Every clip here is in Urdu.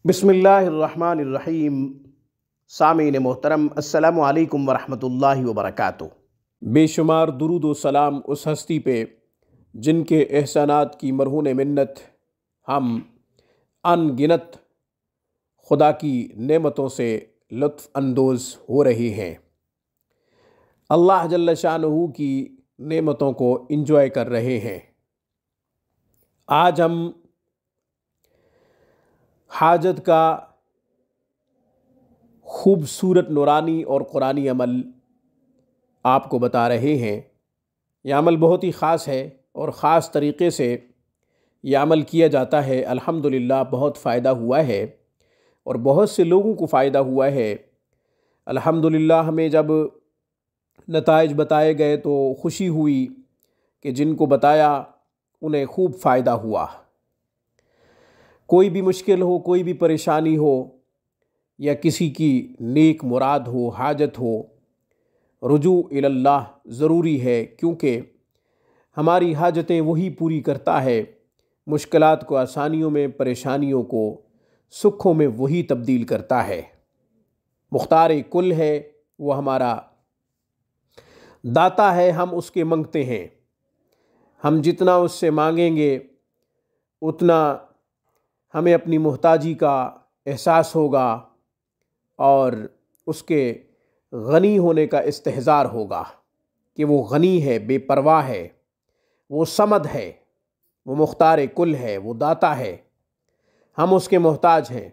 بسم اللہ الرحمن الرحیم۔ سامعین محترم، السلام علیکم ورحمۃ اللہ وبرکاتہ۔ بے شمار درود و سلام اس ہستی پہ جن کے احسانات کی مرہون منت ہم ان گنت خدا کی نعمتوں سے لطف اندوز ہو رہے ہیں، اللہ جل شانہ کی نعمتوں کو انجوائے کر رہے ہیں۔ آج ہم حاجت کا خوبصورت نورانی اور قرآنی عمل آپ کو بتا رہے ہیں۔ یہ عمل بہت ہی خاص ہے اور خاص طریقے سے یہ عمل کیا جاتا ہے۔ الحمدللہ بہت فائدہ ہوا ہے اور بہت سے لوگوں کو فائدہ ہوا ہے۔ الحمدللہ ہمیں جب نتائج بتائے گئے تو خوشی ہوئی کہ جن کو بتایا انہیں خوب فائدہ ہوا۔ کوئی بھی مشکل ہو، کوئی بھی پریشانی ہو یا کسی کی نیک مراد ہو، حاجت ہو، رجوع الی اللہ ضروری ہے، کیونکہ ہماری حاجتیں وہی پوری کرتا ہے۔ مشکلات کو آسانیوں میں، پریشانیوں کو سکھوں میں وہی تبدیل کرتا ہے۔ مختار کل ہے، وہ ہمارا داتا ہے، ہم اس کے منگتے ہیں۔ ہم جتنا اس سے مانگیں گے اتنا ہمیں اپنی محتاجی کا احساس ہوگا اور اس کے غنی ہونے کا استحضار ہوگا کہ وہ غنی ہے، بے پرواہ ہے، وہ صمد ہے، وہ مختار کل ہے، وہ داتا ہے۔ ہم اس کے محتاج ہیں۔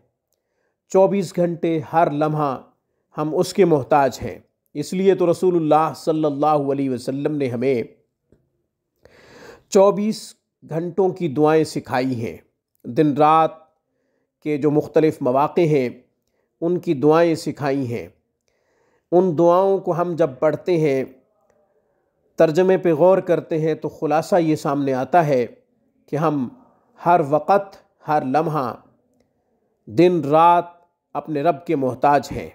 24 گھنٹے ہر لمحہ ہم اس کے محتاج ہیں۔ اس لیے تو رسول اللہ صلی اللہ علیہ وسلم نے ہمیں 24 گھنٹوں کی دعائیں سکھائی ہیں۔ دن رات کے جو مختلف مواقع ہیں ان کی دعائیں سکھائی ہیں۔ ان دعاؤں کو ہم جب پڑھتے ہیں، ترجمے پہ غور کرتے ہیں تو خلاصہ یہ سامنے آتا ہے کہ ہم ہر وقت، ہر لمحہ، دن رات اپنے رب کے محتاج ہیں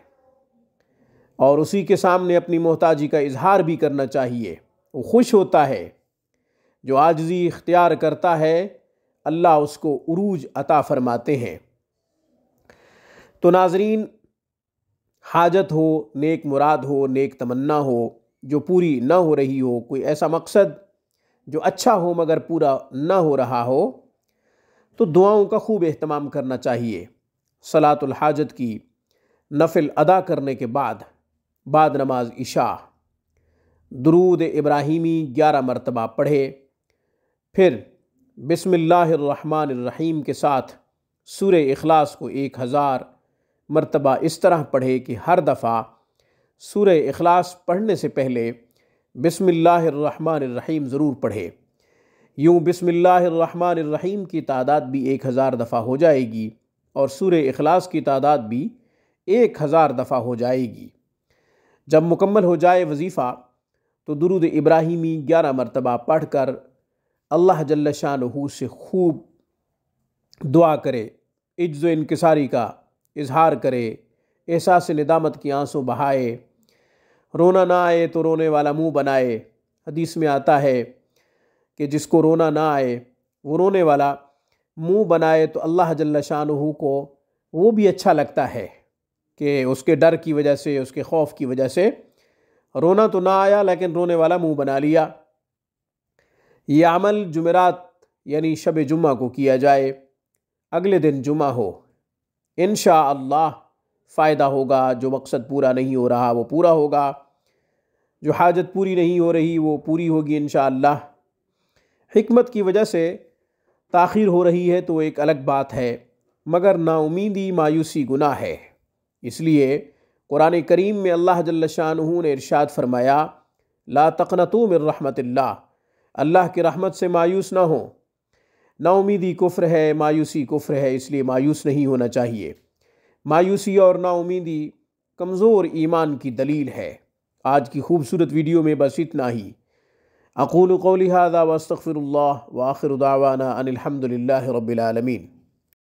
اور اسی کے سامنے اپنی محتاجی کا اظہار بھی کرنا چاہیے۔ وہ خوش ہوتا ہے جو عاجزی اختیار کرتا ہے، اللہ اس کو عروج عطا فرماتے ہیں۔ تو ناظرین، حاجت ہو، نیک مراد ہو، نیک تمنا ہو جو پوری نہ ہو رہی ہو، کوئی ایسا مقصد جو اچھا ہو مگر پورا نہ ہو رہا ہو، تو دعاؤں کا خوب اہتمام کرنا چاہیے۔ صلاۃ الحاجت کی نفل ادا کرنے کے بعد نماز عشاء درود ابراہیمی 11 مرتبہ پڑھے، پھر بسم اللہ الرحمن الرحیم کے ساتھ سورہ اخلاص کو 1000 مرتبہ اس طرح پڑھے کہ ہر دفعہ سورہ اخلاص پڑھنے سے پہلے بسم اللہ الرحمن الرحیم ضرور پڑھے۔ یوں بسم اللہ الرحمن الرحیم کی تعداد بھی 1000 دفعہ ہو جائے گی اور سورہ اخلاص کی تعداد بھی 1000 دفعہ ہو جائے گی۔ جب مکمل ہو جائے وظیفہ تو درود ابراہیمی 11 مرتبہ پڑھ کر اللہ جل شانہ سے خوب دعا کرے، عجز و انکساری کا اظہار کرے، احساس ندامت کی آنسوں بہائے، رونا نہ آئے تو رونے والا منہ بنائے۔ حدیث میں آتا ہے کہ جس کو رونا نہ آئے وہ رونے والا منہ بنائے تو اللہ جل شانہ کو وہ بھی اچھا لگتا ہے کہ اس کے ڈر کی وجہ سے، اس کے خوف کی وجہ سے رونا تو نہ آیا لیکن رونے والا منہ بنا لیا۔ یہ عمل جمعرات یعنی شب جمعہ کو کیا جائے، اگلے دن جمعہ ہو، انشاءاللہ فائدہ ہوگا۔ جو مقصد پورا نہیں ہو رہا وہ پورا ہوگا، جو حاجت پوری نہیں ہو رہی وہ پوری ہوگی انشاءاللہ۔ حکمت کی وجہ سے تاخیر ہو رہی ہے تو ایک الگ بات ہے، مگر نا امیدی مایوسی گناہ ہے۔ اس لیے قرآن کریم میں اللہ جل شانہ نے ارشاد فرمایا، لا تقنطوا من رحمت اللہ، اللہ کی رحمت سے مایوس نہ ہو۔ نا امیدی کفر ہے، مایوسی کفر ہے، اس لیے مایوس نہیں ہونا چاہیے۔ مایوسی اور نا امیدی کمزور ایمان کی دلیل ہے۔ آج کی خوبصورت ویڈیو میں بس اتنا ہی۔ اقول قولی ھذا واستغفر اللہ وآخر دعوانا ان الحمد للہ رب العالمین۔